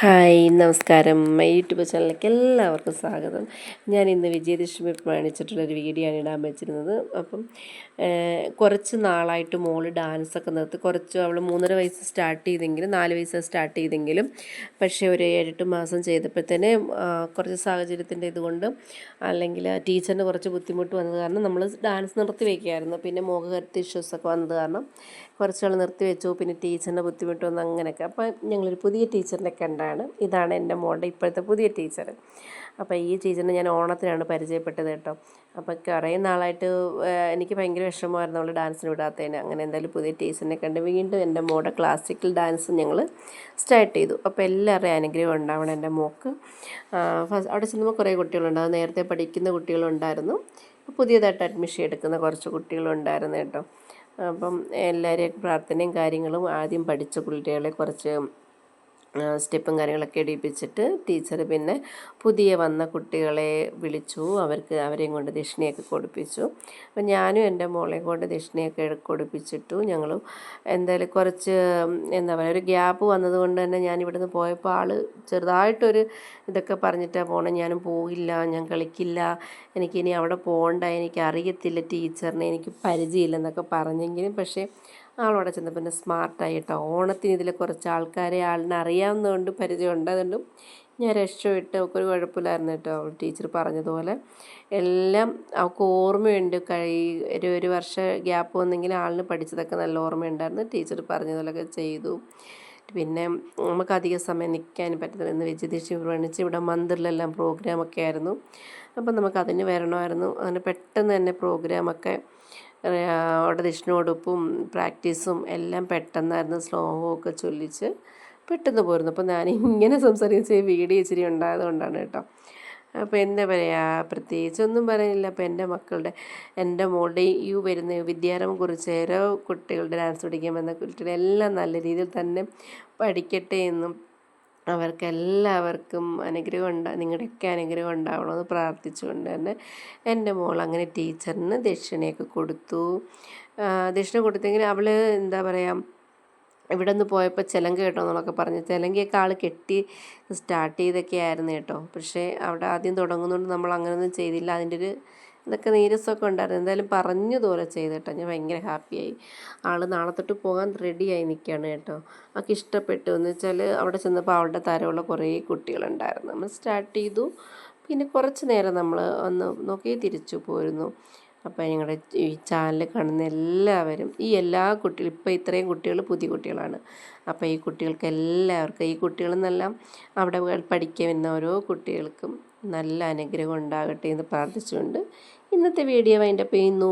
Hi നമസ്കാരം. YouTube ചാനലിലേക്ക് എല്ലാവർക്കും സ്വാഗതം. ഞാൻ ഇന്ന് വിജയദശമി പ്രമാണിച്ചിട്ടുള്ളൊരു വീഡിയോ ആണ് ഇടാൻ വെച്ചിരുന്നത്. അപ്പം കുറച്ച് നാളായിട്ട് മോള് ഡാൻസൊക്കെ നിർത്തി. അവൾ 3.5 വയസ്സ് സ്റ്റാർട്ട് ചെയ്തെങ്കിലും 4 വയസ്സ് സ്റ്റാർട്ട് ചെയ്തെങ്കിലും പക്ഷേ ഒരു 7-8 മാസം ചെയ്തപ്പോഴത്തേനെ കുറച്ച് സാഹചര്യത്തിൻ്റെ ഇതുകൊണ്ട് അല്ലെങ്കിൽ ടീച്ചറിന് കുറച്ച് ബുദ്ധിമുട്ട് വന്നത് കാരണം നമ്മൾ ഡാൻസ് നിർത്തി വയ്ക്കുമായിരുന്നു. പിന്നെ ഹെൽത്ത് ഇഷ്യൂസൊക്കെ വന്നത് കാരണം കുറച്ചാൾ നിർത്തി വെച്ചു. പിന്നെ ടീച്ചറിൻ്റെ ബുദ്ധിമുട്ട് വന്നു അങ്ങനെയൊക്കെ. അപ്പോൾ ഞങ്ങളൊരു പുതിയ ടീച്ചറിനെ കണ്ടാണ്. ഇതാണ് എൻ്റെ മോളുടെ ഇപ്പോഴത്തെ പുതിയ ടീച്ചർ. അപ്പോൾ ഈ ടീച്ചറിനെ ഞാൻ ഓണത്തിനാണ് പരിചയപ്പെട്ടത് കേട്ടോ. അപ്പോൾ കുറേ നാളായിട്ട് എനിക്ക് ഭയങ്കര വിഷമമായിരുന്നു അവൾ ഡാൻസിന് വിടാത്തതിന്. അങ്ങനെ എന്തായാലും പുതിയ ടീച്ചറിനെ കണ്ട് വീണ്ടും എൻ്റെ മോളുടെ ക്ലാസിക്കൽ ഡാൻസ് ഞങ്ങൾ സ്റ്റാർട്ട് ചെയ്തു. അപ്പോൾ എല്ലാവരുടെയും അനുഗ്രഹം ഉണ്ടാവണം എൻ്റെ മോൾക്ക്. അവിടെ ചെല്ലുമ്പോൾ കുറേ കുട്ടികളുണ്ടാവും. നേരത്തെ പഠിക്കുന്ന കുട്ടികളുണ്ടായിരുന്നു. പുതിയതായിട്ട് അഡ്മിഷൻ എടുക്കുന്ന കുറച്ച് കുട്ടികളുണ്ടായിരുന്നു കേട്ടോ. അപ്പം എല്ലാവരെയും പ്രാർത്ഥനയും കാര്യങ്ങളും ആദ്യം പഠിച്ച കുട്ടികളെ കുറച്ച് സ്റ്റെപ്പും കാര്യങ്ങളൊക്കെ ഇടിപ്പിച്ചിട്ട് ടീച്ചർ പിന്നെ പുതിയ വന്ന കുട്ടികളെ വിളിച്ചു. അവരെയും കൊണ്ട് ദക്ഷിണയൊക്കെ കൊടുപ്പിച്ചു. അപ്പം ഞാനും എൻ്റെ മോളെയും കൊണ്ട് ദക്ഷിണയൊക്കെ കൊടുപ്പിച്ചിട്ടു. ഞങ്ങളും എന്തായാലും കുറച്ച് എന്താ പറയുക ഒരു ഗ്യാപ്പ് വന്നതുകൊണ്ട് തന്നെ ഞാൻ ഇവിടുന്ന് പോയപ്പോൾ ആൾ ചെറുതായിട്ടൊരു ഇതൊക്കെ പറഞ്ഞിട്ടാണ് പോകണം. ഞാനും പോകില്ല, ഞാൻ കളിക്കില്ല, എനിക്കിനി അവിടെ പോകണ്ട, എനിക്ക് അറിയത്തില്ല ടീച്ചറിനെ, എനിക്ക് പരിചയമില്ലെന്നൊക്കെ പറഞ്ഞെങ്കിലും പക്ഷേ ആളവിടെ ചെന്നപ്പോൾ പിന്നെ സ്മാർട്ടായി കേട്ടോ. ഓണത്തിന് ഇതിൽ കുറച്ച് ആൾക്കാരെ ആളിനെ അറിയാവുന്നതുകൊണ്ട് പരിചയമുണ്ട്. അതുകൊണ്ടും ഞാൻ രക്ഷപ്പെട്ട് അവൾക്കൊരു കുഴപ്പമില്ലായിരുന്നു കേട്ടോ. ടീച്ചർ പറഞ്ഞതുപോലെ എല്ലാം അവൾക്ക് ഓർമ്മയുണ്ട്. ഒരു വർഷം ഗ്യാപ്പ് വന്നെങ്കിൽ ആളിന് പഠിച്ചതൊക്കെ നല്ല ഓർമ്മയുണ്ടായിരുന്നു. ടീച്ചർ പറഞ്ഞതുപോലെയൊക്കെ ചെയ്തു. പിന്നെ നമുക്ക് അധിക സമയം നിൽക്കാനും പറ്റത്തില്ല. ഇന്ന് വിജയദശമി പ്രമാണിച്ച് ഇവിടെ മന്ദിറിലെല്ലാം പ്രോഗ്രാമൊക്കെ ആയിരുന്നു. അപ്പം നമുക്കതിന് വരണമായിരുന്നു. അങ്ങനെ പെട്ടെന്ന് തന്നെ പ്രോഗ്രാമൊക്കെ അവിടെ ദക്ഷിണോടുപ്പും പ്രാക്ടീസും എല്ലാം പെട്ടെന്നായിരുന്നു. സ്ലോഹമൊക്കെ ചൊല്ലിച്ച് പെട്ടെന്ന് പോരുന്നു. അപ്പോൾ ഞാൻ ഇങ്ങനെ സംസാരിച്ച് വീഡിയോ ഇച്ചിരി ഉണ്ടായതുകൊണ്ടാണ് കേട്ടോ. അപ്പോൾ എന്താ പറയുക, പ്രത്യേകിച്ചൊന്നും പറയാനില്ല. അപ്പോൾ എൻ്റെ മോളുടെ ഈ വരുന്ന വിദ്യാരംഭം കുറിച്ച് ഓരോ കുട്ടികളുടെ ഡാൻസ് പഠിക്കാൻ വന്ന കുട്ടികളെല്ലാം നല്ല രീതിയിൽ തന്നെ പഠിക്കട്ടെ എന്നും അവർക്കെല്ലാവർക്കും നിങ്ങളുടെയൊക്കെ അനുഗ്രഹം ഉണ്ടാവണമെന്ന് പ്രാർത്ഥിച്ചുകൊണ്ട് തന്നെ എൻ്റെ മോൾ അങ്ങനെ ടീച്ചറിന് ദക്ഷിണയൊക്കെ കൊടുത്തു. ദക്ഷിണ കൊടുത്തെങ്കിൽ അവൾ എന്താ പറയുക ഇവിടെ നിന്ന് പോയപ്പോൾ ചിലങ്ക കേട്ടോ എന്നൊക്കെ പറഞ്ഞ് ചിലങ്കയൊക്കെ ആൾ കെട്ടി സ്റ്റാർട്ട് ചെയ്തൊക്കെ ആയിരുന്നു കേട്ടോ. പക്ഷേ അവിടെ ആദ്യം തുടങ്ങുന്നതുകൊണ്ട് നമ്മൾ അങ്ങനെയൊന്നും ചെയ്തില്ല. അതിൻ്റെ ഒരു ഇതൊക്കെ നീരസമൊക്കെ ഉണ്ടായിരുന്നു. എന്തായാലും പറഞ്ഞതുപോലെ ചെയ്ത് കേട്ടോ. ഞാൻ ഭയങ്കര ഹാപ്പിയായി. ആൾ നാളെ തൊട്ട് പോകാൻ റെഡിയായി നിൽക്കുകയാണ് കേട്ടോ. അവൾക്ക് ഇഷ്ടപ്പെട്ടു. എന്ന് വെച്ചാൽ അവിടെ ചെന്നപ്പോൾ അവളുടെ തരമുള്ള കുറേ കുട്ടികളുണ്ടായിരുന്നു. നമ്മൾ സ്റ്റാർട്ട് ചെയ്തു. പിന്നെ കുറച്ച് നേരം നമ്മൾ ഒന്ന് നോക്കി തിരിച്ചു പോരുന്നു. അപ്പോൾ ഞങ്ങളുടെ ഈ ചാനൽ കാണുന്ന എല്ലാവരും എല്ലാ കുട്ടികളും ഇപ്പോൾ ഇത്രയും കുട്ടികൾ പുതിയ കുട്ടികളാണ്. അപ്പോൾ ഈ കുട്ടികൾക്ക് എല്ലാവർക്കും ഈ കുട്ടികളെന്നെല്ലാം അവിടെ പഠിക്കാൻ വരുന്ന ഓരോ കുട്ടികൾക്കും നല്ല അനുഗ്രഹം ഉണ്ടാകട്ടെ എന്ന് പ്രാർത്ഥിച്ചുകൊണ്ട് ഇന്നത്തെ വീഡിയോ വൈൻഡപ്പ് ചെയ്യുന്നു.